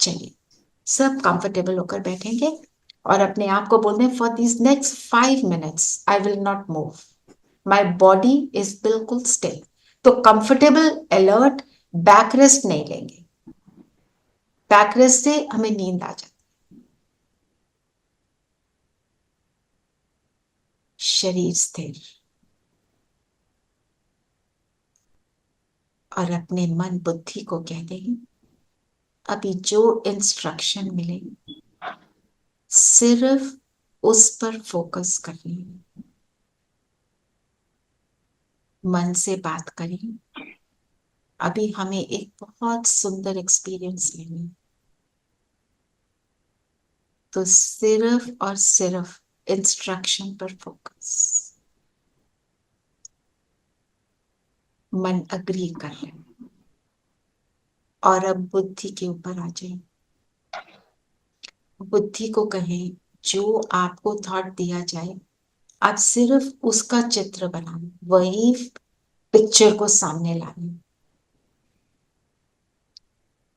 चलिए सब कंफर्टेबल होकर बैठेंगे और अपने आप को बोल दें, for this next 5 minutes I will not move, my body is बिल्कुल स्टिल। तो कंफर्टेबल, अलर्ट, बैक रेस्ट नहीं लेंगे। बैक रेस्ट से हमें नींद आ जाती। शरीर स्थिर, और अपने मन बुद्धि को कह दें, अभी जो इंस्ट्रक्शन मिले सिर्फ उस पर फोकस करनी है। मन से बात करें, अभी हमें एक बहुत सुंदर एक्सपीरियंस लेना है, तो सिर्फ और सिर्फ इंस्ट्रक्शन पर फोकस। मन अग्री कर रहे हैं, और अब बुद्धि के ऊपर आ जाए। बुद्धि को कहें, जो आपको थॉट दिया जाए आप सिर्फ उसका चित्र बनाना, वही पिक्चर को सामने लाना,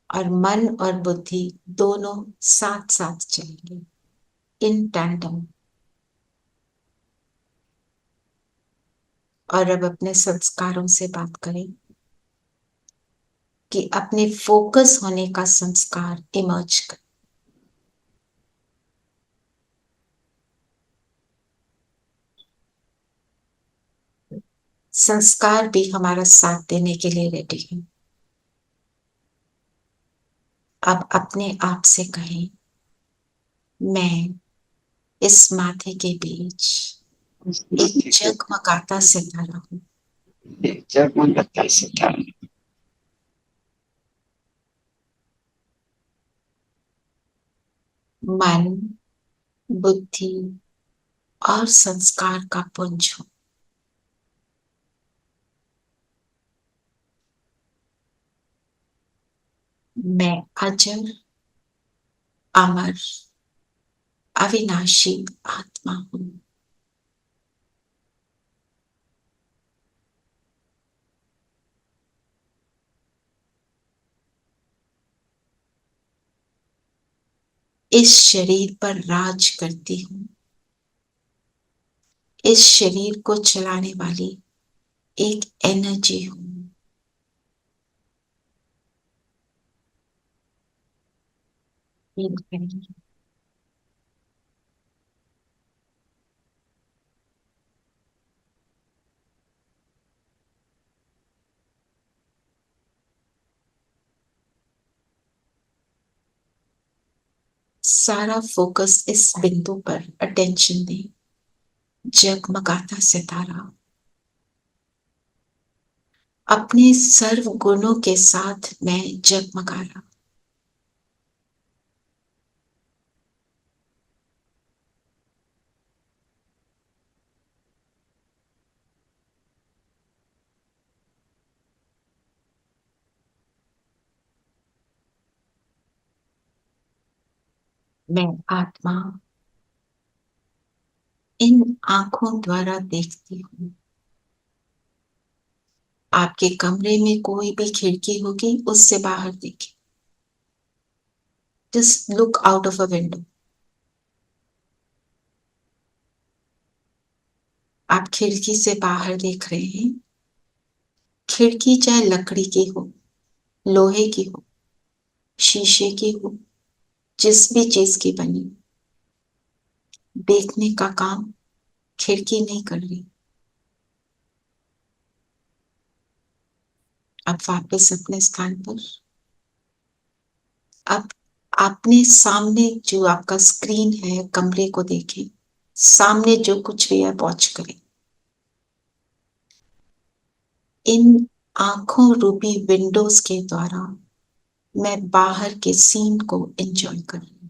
और मन और बुद्धि दोनों साथ साथ चलेंगे, इन टैंडम। और अब अपने संस्कारों से बात करें कि अपने फोकस होने का संस्कार इमर्ज कर। संस्कार भी हमारा साथ देने के लिए रेडी है। अब अपने आप से कहें, मैं इस माथे के बीच एक जगमगाता सितारा हूं। जगमगाता सितारा। मन, बुद्धि और संस्कार का पुंज हूं। मैं अजर, अमर, अविनाशी आत्मा हूं। इस शरीर पर राज करती हूं। इस शरीर को चलाने वाली एक एनर्जी हूं। फील करेंगे। सारा फोकस इस बिंदु पर अटेंशन दें। जगमगाता सितारा अपने सर्व गुणों के साथ मैं जगमगा रहा। मैं आत्मा इन आंखों द्वारा देखती हूँ। आपके कमरे में कोई भी खिड़की होगी, उससे बाहर देखिए। Just look out of a window. आप खिड़की से बाहर देख रहे हैं। खिड़की चाहे लकड़ी की हो, लोहे की हो, शीशे की हो, जिस भी चीज की बनी, देखने का काम खिड़की नहीं कर रही। अब वापस अपने स्थान पर। अब आपने सामने जो आपका स्क्रीन है, कमरे को देखें। सामने जो कुछ भी है वॉच करें। इन आंखों रूपी विंडोज के द्वारा मैं बाहर के सीन को एंजॉय कर रही हूं।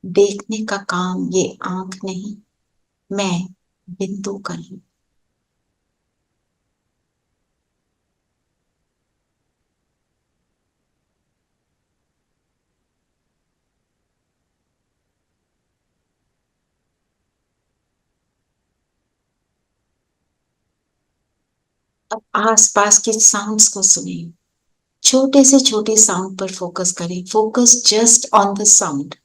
देखने का काम ये आंख नहीं, मैं बिंदु कर रही हूं। अब आसपास के साउंड्स को सुनिए। छोटे से छोटे साउंड पर फोकस करें. Focus just on the sound.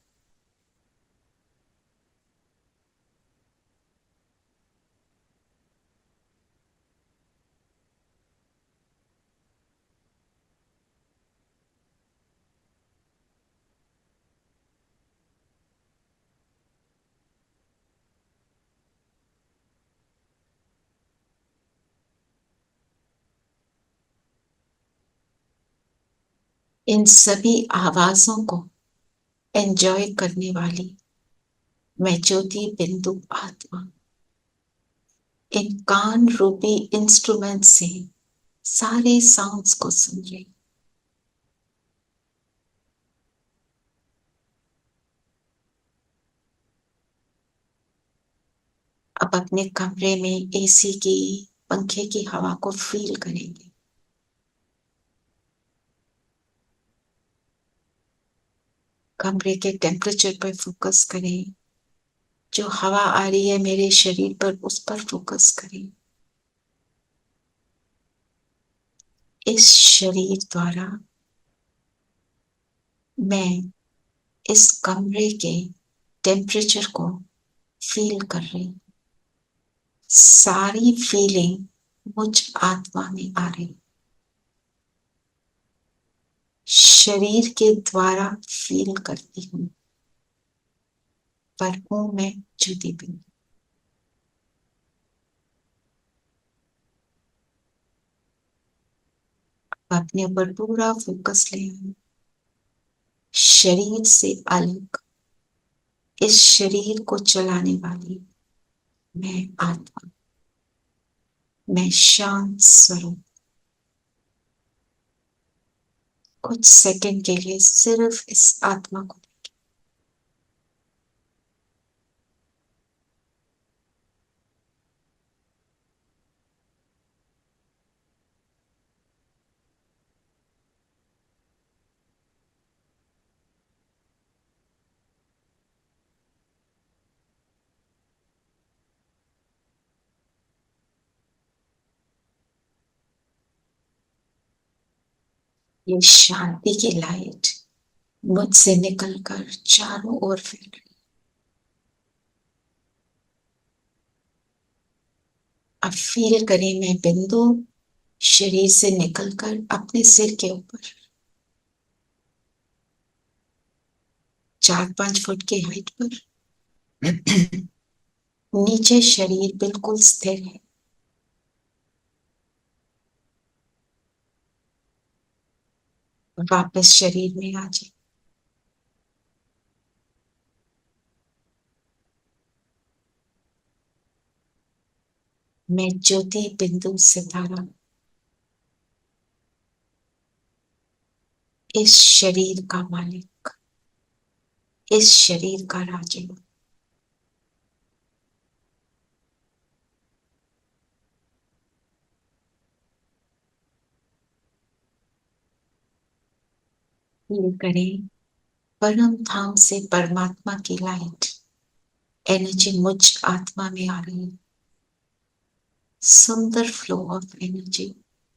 इन सभी आवाजों को एंजॉय करने वाली मैं ज्योति बिंदु आत्मा इन कान रूपी इंस्ट्रूमेंट से सारे साउंड्स को सुन रही. अब अपने कमरे में एसी की, पंखे की हवा को फील करेंगे. कमरे के टेम्परेचर पर फोकस करें. जो हवा आ रही है मेरे शरीर पर, उस पर फोकस करें. इस शरीर द्वारा मैं इस कमरे के टेम्परेचर को फील कर रही हूं. सारी फीलिंग मुझ आत्मा में आ रही. शरीर के द्वारा फील करती हूं, पर हूं मैं ज्योति बिंदु. अपने ऊपर पूरा फोकस ले आए. शरीर से अलग इस शरीर को चलाने वाली मैं आत्मा, मैं शांत स्वरूप. कुछ सेकंड के लिए सिर्फ इस आत्मा को ये शांति की लाइट मुझसे निकलकर चारों ओर फैल रही. अब फील करें मैं बिंदु शरीर से निकलकर अपने सिर के ऊपर 4-5 फुट की हाइट पर नीचे शरीर बिल्कुल स्थिर है. वापस शरीर में आ जाए. मैं ज्योति बिंदु सितारा इस शरीर का मालिक, इस शरीर का राजा. फील करें परम धाम से परमात्मा की लाइट एनर्जी मुझ आत्मा में आ रही है. सुंदर flow of energy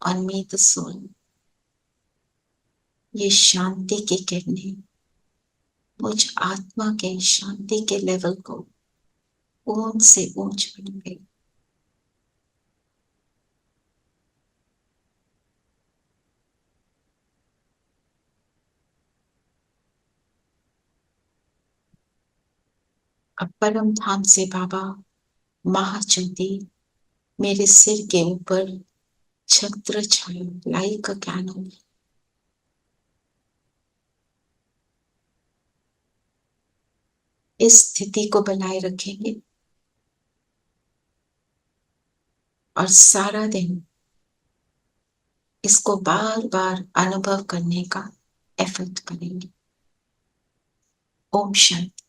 on me the soul. ये शांति की किरणें मुझ आत्मा के शांति के लेवल को ऊंच से ऊंच बन गई. अब परम धाम से बाबा महाज्योति मेरे सिर के ऊपर छत्र छाया लाइक अ कैनल. इस स्थिति को बनाए रखेंगे और सारा दिन इसको बार बार अनुभव करने का एफर्ट करेंगे. ओम शांति.